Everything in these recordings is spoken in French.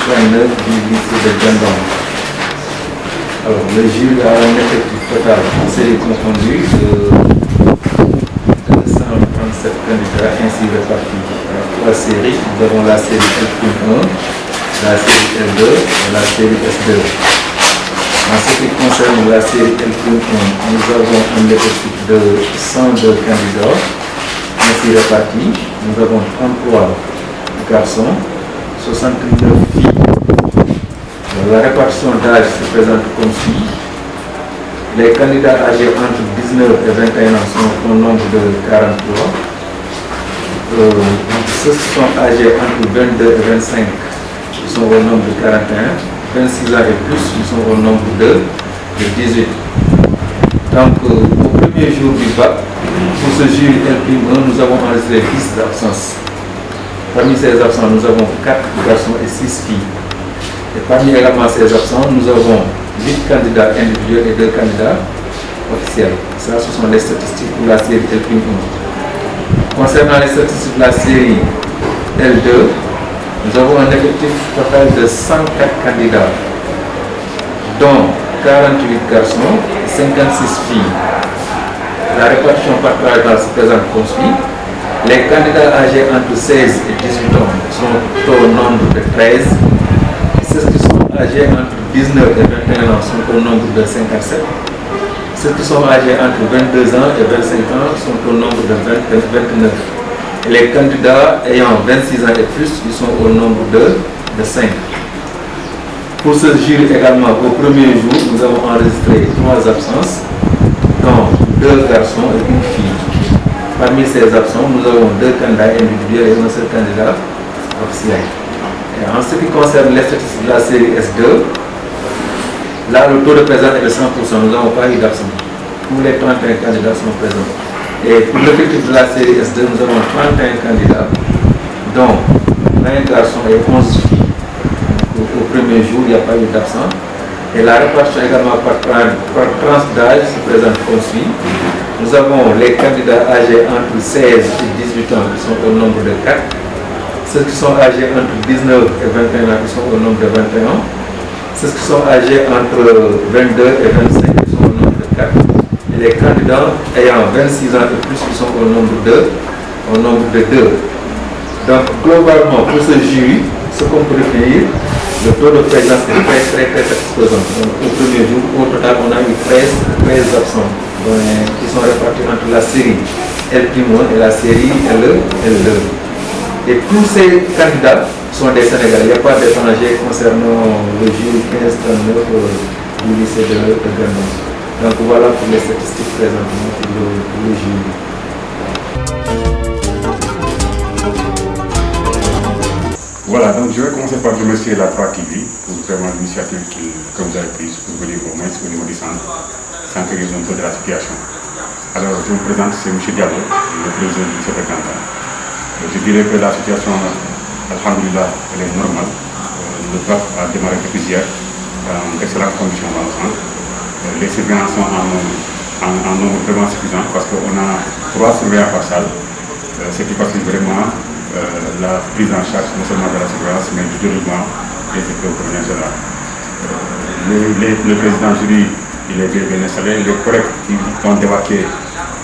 39 du lycée de Gandon. Alors, le jury a un effectif total en série confondue de 237 candidats ainsi répartis. Trois séries, nous avons la série L'1, la série L2 et la série S2. En ce qui concerne la série L'1, nous avons un effectif de 102 candidats ainsi répartis. Nous avons 33 garçons, 69 filles. La répartition d'âge se présente comme suit. Les candidats âgés entre 19 et 21 ans sont au nombre de 43. Ceux qui sont âgés entre 22 et 25 sont au nombre de 41. 26 ans et plus, ils sont au nombre de 18. Donc, au premier jour du bac, pour ce jury L'1, nous avons enregistré 10 absences. Parmi ces absents, nous avons 4 garçons et 6 filles. Et parmi également ces absents, nous avons 8 candidats individuels et 2 candidats officiels. Ça, ce sont les statistiques pour la série L'1. Concernant les statistiques de la série L2, nous avons un effectif total de 104 candidats, dont 48 garçons et 56 filles. La répartition par classe d'âge se présente comme suit. Les candidats âgés entre 16 et 18 ans sont au nombre de 13. Ceux qui sont âgés entre 19 et 21 ans sont au nombre de 57. Ceux qui sont âgés entre 22 ans et 25 ans sont au nombre de 29. Et les candidats ayant 26 ans et plus, ils sont au nombre de 5. Pour ce jury également, au premier jour, nous avons enregistré 3 absences, dont 2 garçons et une fille. Parmi ces absents, nous avons 2 candidats individuels et un seul candidat officiel. Et en ce qui concerne les statistiques de la série S2, là le taux de présence est de 100%, nous n'avons pas eu d'absents. Tous les 31 candidats sont présents. Et pour l'effectif de la série S2, nous avons 31 candidats, dont 20 garçons et 11 filles. Au premier jour, il n'y a pas eu d'absents. Et la répartition également par tranche d'âge se présente comme suit. Nous avons les candidats âgés entre 16 et 18 ans qui sont au nombre de 4. Ceux qui sont âgés entre 19 et 21 ans qui sont au nombre de 21. Ceux qui sont âgés entre 22 et 25 qui sont au nombre de 4. Et les candidats ayant 26 ans et plus qui sont au nombre de 2. Donc globalement pour ce jury, ce qu'on peut retenir, le taux de présence est très satisfaisant. Donc, au premier jour, au total, on a eu 13 absents qui sont répartis entre la série L'1 et la série L2. Et tous ces candidats sont des Sénégalais. Il n'y a pas d'étrangers concernant le jury 1539 du lycée de Gandon. Donc voilà pour les statistiques présentement pour le jury. Voilà, donc je vais commencer par remercier la 3TV pour vraiment l'initiative que vous avez prise pour venir au moins au niveau du centre, s'enquérir un peu de la situation. Alors, je me présente, c'est M. Diallo, le président du lycée de Gandon. Je dirais que la situation, alhamdoulilah, elle est normale. Le bac a démarré depuis hier en excellente condition dans le centre. Les surveillants sont en nombre vraiment suffisant parce qu'on a 3 surveillants par salle, ce qui facilite vraiment la prise en charge non seulement de la surveillance mais du déroulement des épreuves de manière générale. Le président jury, il est bien installé, les collègues qui ont débarqué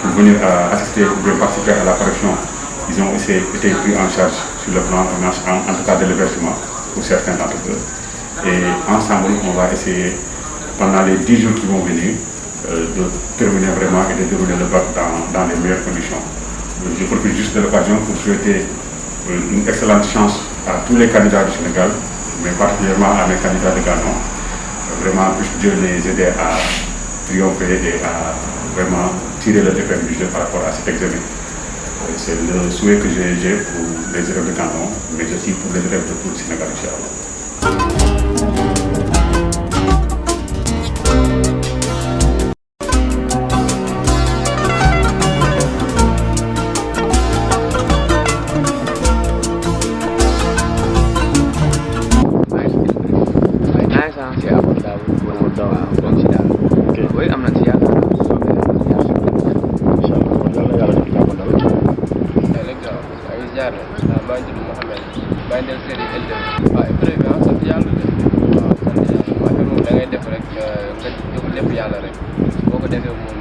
pour venir assister ou bien participer à l'apparition, ils ont aussi été pris en charge sur le plan en tout cas de l'hébergement pour certains d'entre eux. Et ensemble, on va essayer pendant les 10 jours qui vont venir de terminer vraiment et de dérouler le bac dans les meilleures conditions. Je profite juste de l'occasion pour souhaiter une excellente chance à tous les candidats du Sénégal, mais particulièrement à mes candidats de Gandon. Vraiment, puisse Dieu les aider à triompher et à vraiment tirer le épingle du jeu par rapport à cet examen. C'est le souhait que j'ai pour les élèves de Gandon, mais aussi pour les élèves de tout le Sénégal, Inch'Allah. Mohamed Baye Ndel série L2 waaw épreuve bi sant yàlla lépp yàlla rek boo ko defee moom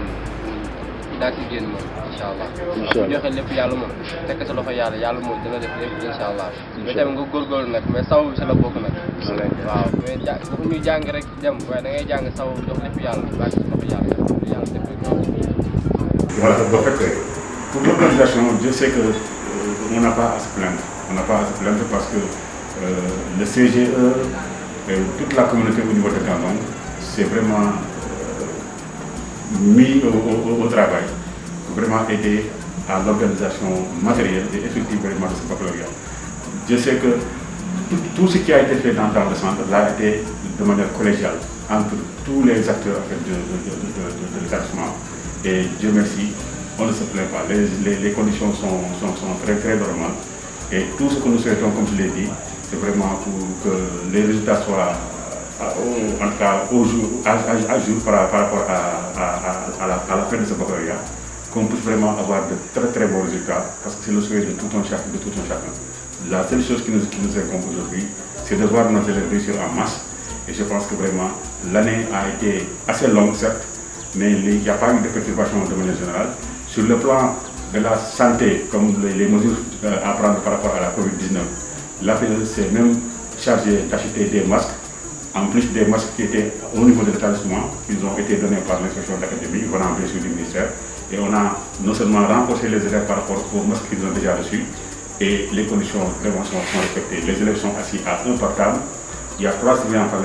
daa ci génn moom incha allah. bu joxe lépp yàlla moom tekk sa loxo yàlla moom dina def lépp incha allah. mais tamit nga góorgóorlu nag mais saw bi si la bokk nag. waaw mais bu ñu jàng rek dem waaye da ngay jàng saw jox lépp yàlla baax sa loxo yàlla def rek. Voilà, en fait, pour l'organisation, je sais que on n'a pas à se plaindre. On n'a pas à se plaindre parce que le CGE et toute la communauté au niveau de Gandon s'est vraiment mis au travail pour vraiment aider à l'organisation matérielle et effective vraiment de ce baccalauréat. Je sais que tout ce qui a été fait dans le centre a été de manière collégiale entre tous les acteurs en fait, de l'établissement. Et Dieu merci, on ne se plaint pas. Les conditions sont très très normales. Et tout ce que nous souhaitons, comme je l'ai dit, c'est vraiment pour que les résultats soient en tout cas à jour par rapport à la fin de ce baccalauréat, qu'on puisse vraiment avoir de très très bons résultats, parce que c'est le souhait de tout un chacun. La seule chose qui nous incombe aujourd'hui, c'est de voir nos élèves réussir en masse. Et je pense que vraiment, l'année a été assez longue, certes, mais il n'y a pas eu de perturbation de manière générale. Sur le plan de la santé, comme les mesures à prendre par rapport à la Covid-19, l'APE s'est même chargé d'acheter des masques, en plus des masques qui étaient au niveau de l'établissement, qui ont été donnés par l'inspection de l'académie, venant bien sûr du ministère. Et on a non seulement renforcé les élèves par rapport aux masques qu'ils ont déjà reçus, et les conditions de prévention sont respectées. Les élèves sont assis à un par table, il y a 3 surveillants par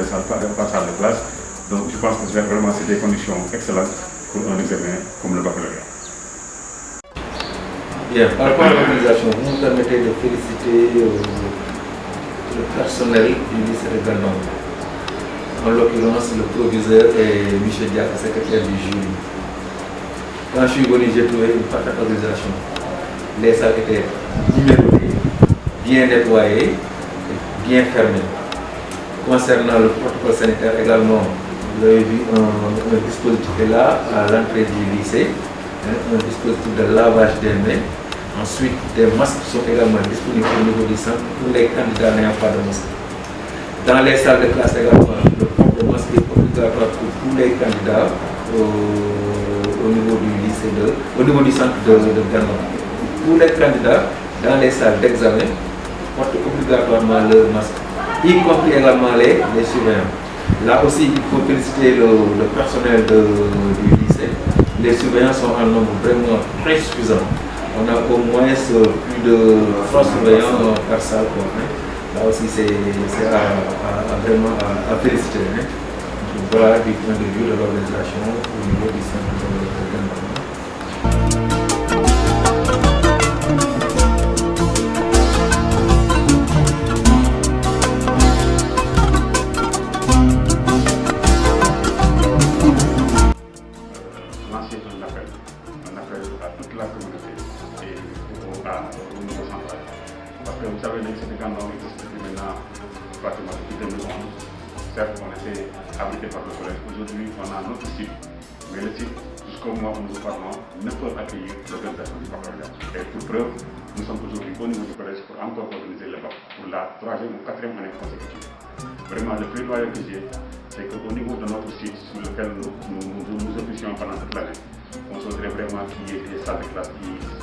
salle de classe. Donc je pense que vraiment c'est des conditions excellentes pour un examen comme le baccalauréat. Bien, par rapport à l'organisation, vous me permettez de féliciter le personnel du lycée de Gandon. En l'occurrence, le proviseur et M. Diak, secrétaire du jury. Quand je suis venu, j'ai trouvé une parfaite organisation. Les salles étaient numérotées, bien nettoyées et bien fermées. Concernant le protocole sanitaire également, vous avez vu un dispositif est là à l'entrée du lycée, un dispositif de lavage des mains. Ensuite, des masques sont également disponibles au niveau du centre pour les candidats n'ayant pas de masque. Dans les salles de classe également, le port de masque est obligatoire pour tous les candidats au niveau du lycée au niveau du centre de Gandon. Tous les candidats dans les salles d'examen portent obligatoirement leur masque, y compris également les surveillants. Là aussi, il faut féliciter le personnel du lycée. Les surveillants sont en nombre vraiment très suffisant. On a au moins plus de 3 surveillants par salle. Là aussi, c'est vraiment à féliciter. Voilà du point de vue de l'organisation au niveau du centre de Gandon. À toute la communauté et au niveau central. Parce que vous savez, le lycée de Gandon existe depuis maintenant pratiquement depuis 2011. Certes, on était abrité par le collège. Aujourd'hui, on a notre site, mais le site, jusqu'au moment où nous parlons, ne peut accueillir l'organisation du baccalauréat. Et pour preuve, nous sommes aujourd'hui au niveau du collège pour encore organiser le bac pour la 3e ou 4e année consécutive. Vraiment, le plaidoyer que j'ai, c'est qu'au niveau de notre site sur lequel nous officions pendant toute l'année, on souhaiterait vraiment qu'il y ait des salles de classe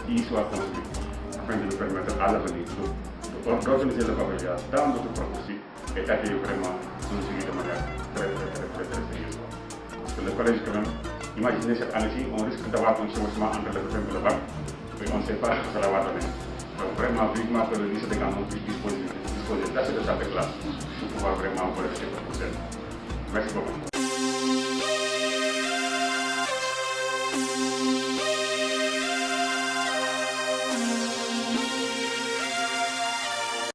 qui soient construites afin de nous permettre à l'avenir d'organiser le baccalauréat dans notre propre site et d'accueillir vraiment un suivi de manière très sérieuse. Parce que le collège, quand même, imaginez cette année-ci, on risque d'avoir un chevauchement entre le BFEM et le bac, et on ne sait pas ce que ça va donner. Donc vraiment, vivement que le lycée de Gandon puisse disposer d'assez de salles de classe pour pouvoir vraiment voler cette prochaine. Merci beaucoup.